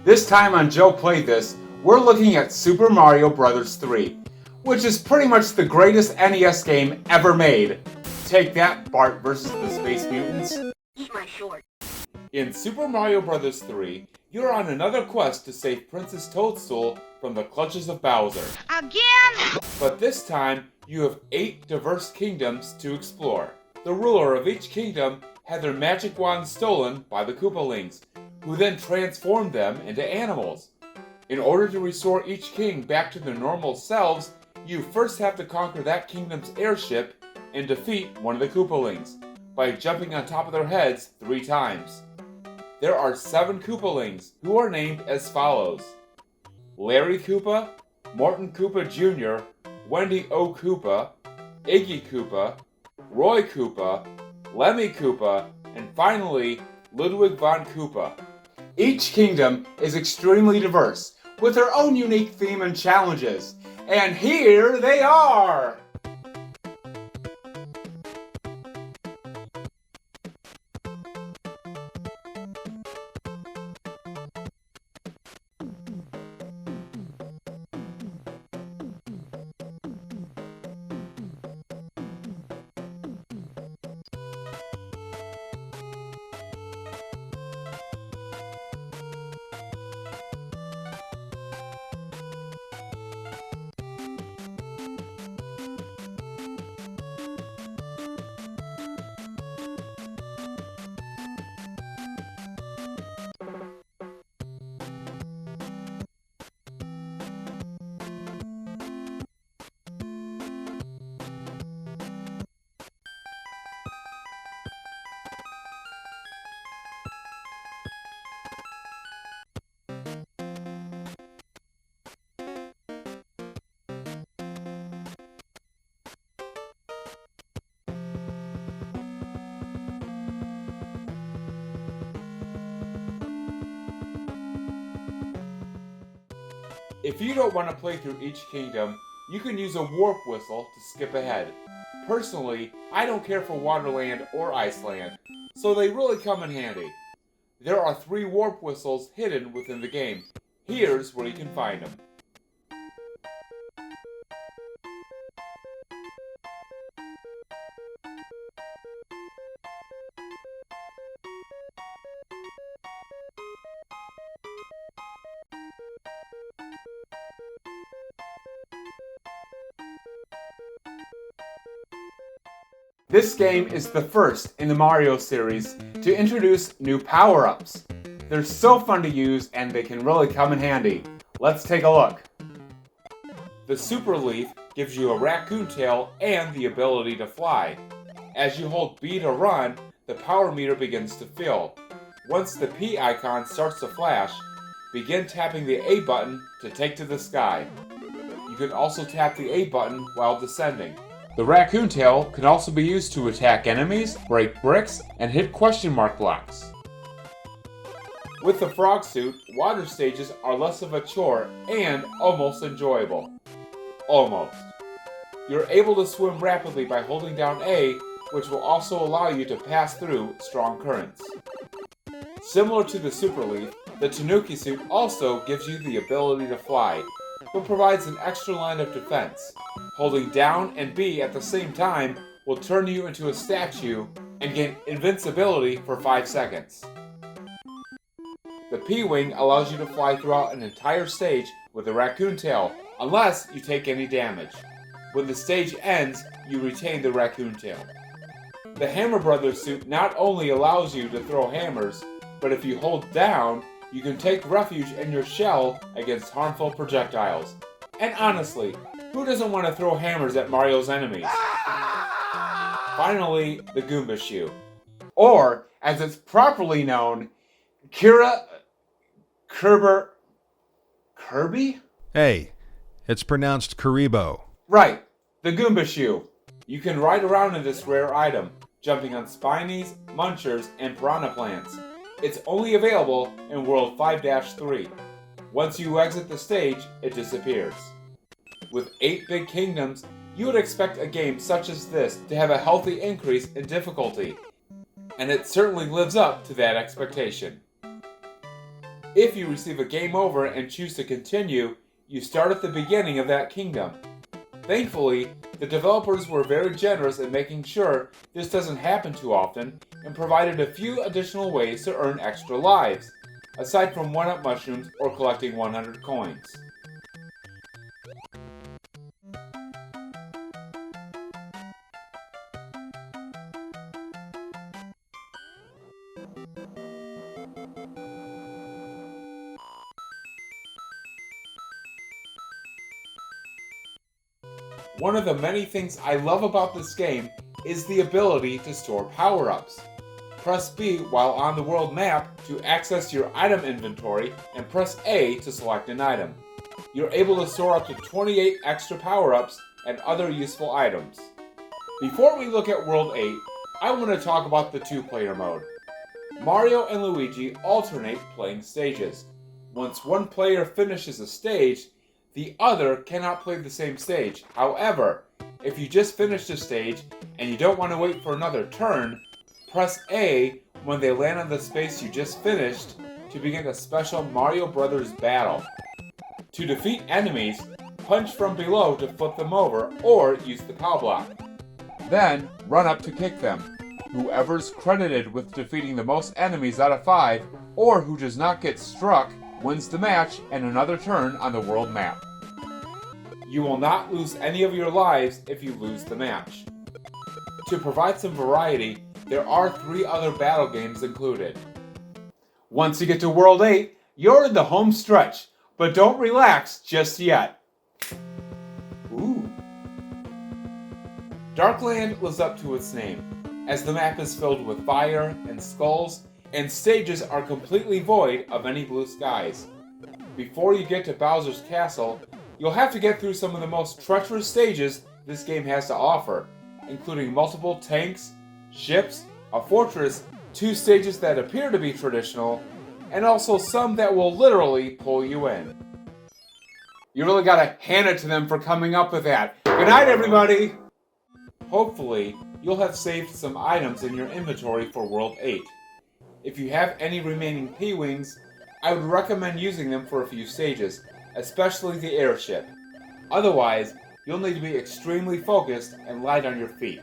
This time on Joe Played This, we're looking at Super Mario Bros. 3, which is pretty much the greatest NES game ever made. Take that, Bart versus the Space Mutants. Eat my short. In Super Mario Bros. 3, you're on another quest to save Princess Toadstool from the clutches of Bowser. Again? But this time, you have 8 diverse kingdoms to explore. The ruler of each kingdom had their magic wand stolen by the Koopalings, who then transformed them into animals. In order to restore each king back to their normal selves, you first have to conquer that kingdom's airship and defeat one of the Koopalings by jumping on top of their heads 3 times. There are 7 Koopalings, who are named as follows: Larry Koopa, Morton Koopa Jr., Wendy O. Koopa, Iggy Koopa, Roy Koopa, Lemmy Koopa, and finally, Ludwig von Koopa. Each kingdom is extremely diverse, with their own unique theme and challenges. And here they are! If you don't want to play through each kingdom, you can use a warp whistle to skip ahead. Personally, I don't care for Waterland or Iceland, so they really come in handy. There are 3 warp whistles hidden within the game. Here's where you can find them. This game is the first in the Mario series to introduce new power-ups. They're so fun to use and they can really come in handy. Let's take a look. The Super Leaf gives you a raccoon tail and the ability to fly. As you hold B to run, the power meter begins to fill. Once the P icon starts to flash, begin tapping the A button to take to the sky. You can also tap the A button while descending. The raccoon tail can also be used to attack enemies, break bricks, and hit question mark blocks. With the frog suit, water stages are less of a chore and almost enjoyable. Almost. You're able to swim rapidly by holding down A, which will also allow you to pass through strong currents. Similar to the Super Leaf, the Tanuki suit also gives you the ability to fly, but provides an extra line of defense. Holding down and B at the same time will turn you into a statue and gain invincibility for 5 seconds. The P-Wing allows you to fly throughout an entire stage with a raccoon tail, unless you take any damage. When the stage ends, you retain the raccoon tail. The Hammer Brothers suit not only allows you to throw hammers, but if you hold down, you can take refuge in your shell against harmful projectiles. And honestly, who doesn't want to throw hammers at Mario's enemies? Finally, the Goomba Shoe. Or, as it's properly known, Kirby? Hey, it's pronounced Karibo. Right, the Goomba Shoe. You can ride around in this rare item, jumping on Spinies, Munchers, and Piranha Plants. It's only available in World 5-3. Once you exit the stage, it disappears. With 8 big kingdoms, you would expect a game such as this to have a healthy increase in difficulty, and it certainly lives up to that expectation. If you receive a game over and choose to continue, you start at the beginning of that kingdom. Thankfully, the developers were very generous in making sure this doesn't happen too often and provided a few additional ways to earn extra lives, aside from 1-up mushrooms or collecting 100 coins. One of the many things I love about this game is the ability to store power-ups. Press B while on the world map to access your item inventory and press A to select an item. You're able to store up to 28 extra power-ups and other useful items. Before we look at World 8, I want to talk about the 2-player mode. Mario and Luigi alternate playing stages. Once one player finishes a stage, the other cannot play the same stage. However, if you just finished a stage and you don't want to wait for another turn, press A when they land on the space you just finished to begin a special Mario Brothers battle. To defeat enemies, punch from below to flip them over or use the POW block. Then, run up to kick them. Whoever's credited with defeating the most enemies out of 5, or who does not get struck, wins the match and another turn on the world map. You will not lose any of your lives if you lose the match. To provide some variety, there are 3 other battle games included. Once you get to World 8, you're in the home stretch, but don't relax just yet. Ooh. Darkland lives up to its name, as the map is filled with fire and skulls, and stages are completely void of any blue skies. Before you get to Bowser's Castle, you'll have to get through some of the most treacherous stages this game has to offer, including multiple tanks, ships, a fortress, 2 stages that appear to be traditional, and also some that will literally pull you in. You really gotta hand it to them for coming up with that. Good night, everybody! Hopefully, you'll have saved some items in your inventory for World 8. If you have any remaining P-Wings, I would recommend using them for a few stages, especially the airship. Otherwise, you'll need to be extremely focused and light on your feet.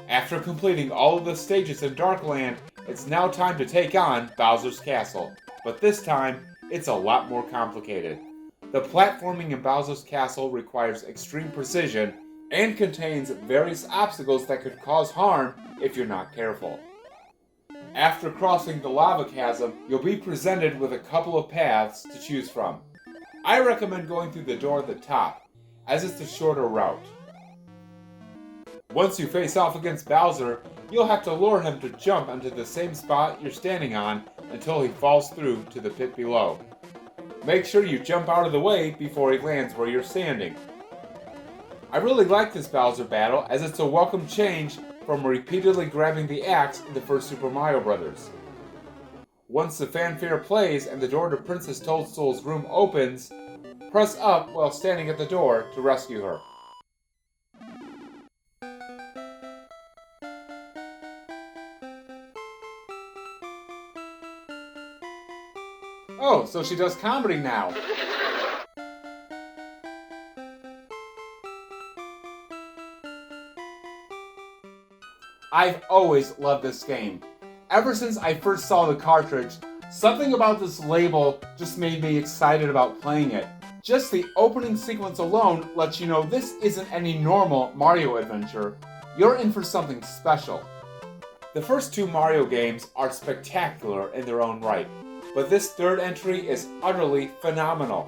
After completing all of the stages in Darkland, it's now time to take on Bowser's Castle, but this time, it's a lot more complicated. The platforming in Bowser's Castle requires extreme precision and contains various obstacles that could cause harm if you're not careful. After crossing the lava chasm, you'll be presented with a couple of paths to choose from. I recommend going through the door at the top, as it's the shorter route. Once you face off against Bowser, you'll have to lure him to jump onto the same spot you're standing on until he falls through to the pit below. Make sure you jump out of the way before he lands where you're standing. I really like this Bowser battle as it's a welcome change from repeatedly grabbing the axe in the first Super Mario Bros. Once the fanfare plays and the door to Princess Toadstool's room opens, press up while standing at the door to rescue her. Oh, so she does comedy now. I've always loved this game. Ever since I first saw the cartridge, something about this label just made me excited about playing it. Just the opening sequence alone lets you know this isn't any normal Mario adventure. You're in for something special. The first 2 Mario games are spectacular in their own right, but this third entry is utterly phenomenal.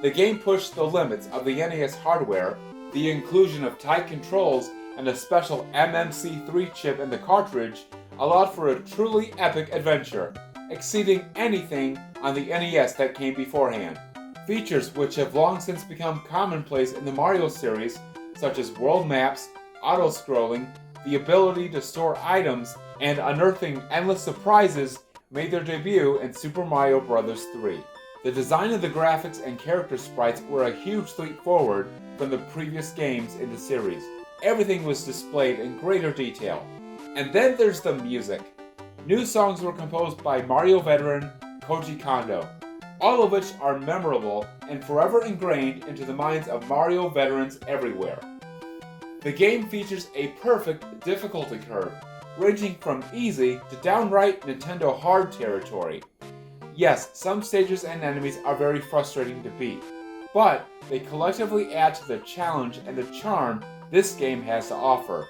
The game pushed the limits of the NES hardware, the inclusion of tight controls, and a special MMC3 chip in the cartridge allowed for a truly epic adventure, exceeding anything on the NES that came beforehand. Features which have long since become commonplace in the Mario series, such as world maps, auto-scrolling, the ability to store items, and unearthing endless surprises, made their debut in Super Mario Bros. 3. The design of the graphics and character sprites were a huge leap forward from the previous games in the series. Everything was displayed in greater detail. And then there's the music. New songs were composed by Mario veteran, Koji Kondo, all of which are memorable and forever ingrained into the minds of Mario veterans everywhere. The game features a perfect difficulty curve, ranging from easy to downright Nintendo hard territory. Yes, some stages and enemies are very frustrating to beat, but they collectively add to the challenge and the charm this game has to offer.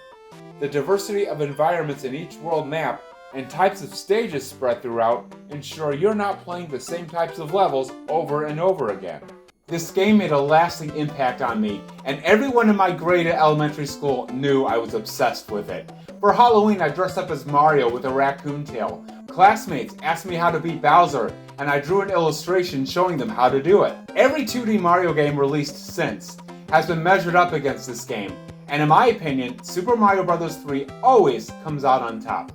The diversity of environments in each world map and types of stages spread throughout ensure you're not playing the same types of levels over and over again. This game made a lasting impact on me, and everyone in my grade at elementary school knew I was obsessed with it. For Halloween, I dressed up as Mario with a raccoon tail. Classmates asked me how to beat Bowser, and I drew an illustration showing them how to do it. Every 2D Mario game released since has been measured up against this game, and in my opinion, Super Mario Bros. 3 always comes out on top.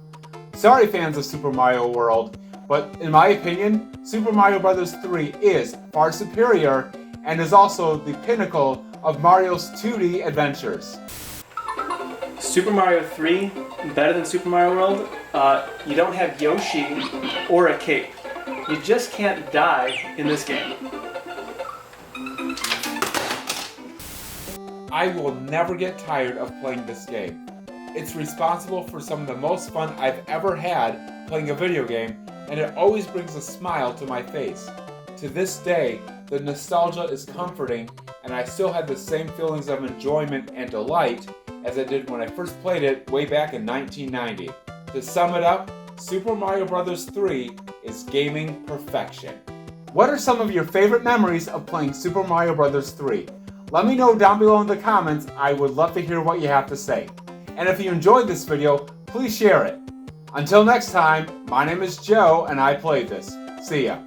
Sorry fans of Super Mario World, but in my opinion, Super Mario Bros. 3 is far superior and is also the pinnacle of Mario's 2D adventures. Super Mario 3, better than Super Mario World. You don't have Yoshi or a cape. You just can't die in this game. I will never get tired of playing this game. It's responsible for some of the most fun I've ever had playing a video game, and it always brings a smile to my face. To this day, the nostalgia is comforting, and I still have the same feelings of enjoyment and delight as I did when I first played it way back in 1990. To sum it up, Super Mario Bros. 3 is gaming perfection. What are some of your favorite memories of playing Super Mario Bros. 3? Let me know down below in the comments. I would love to hear what you have to say. And if you enjoyed this video, please share it. Until next time, my name is Joe and I played this. See ya.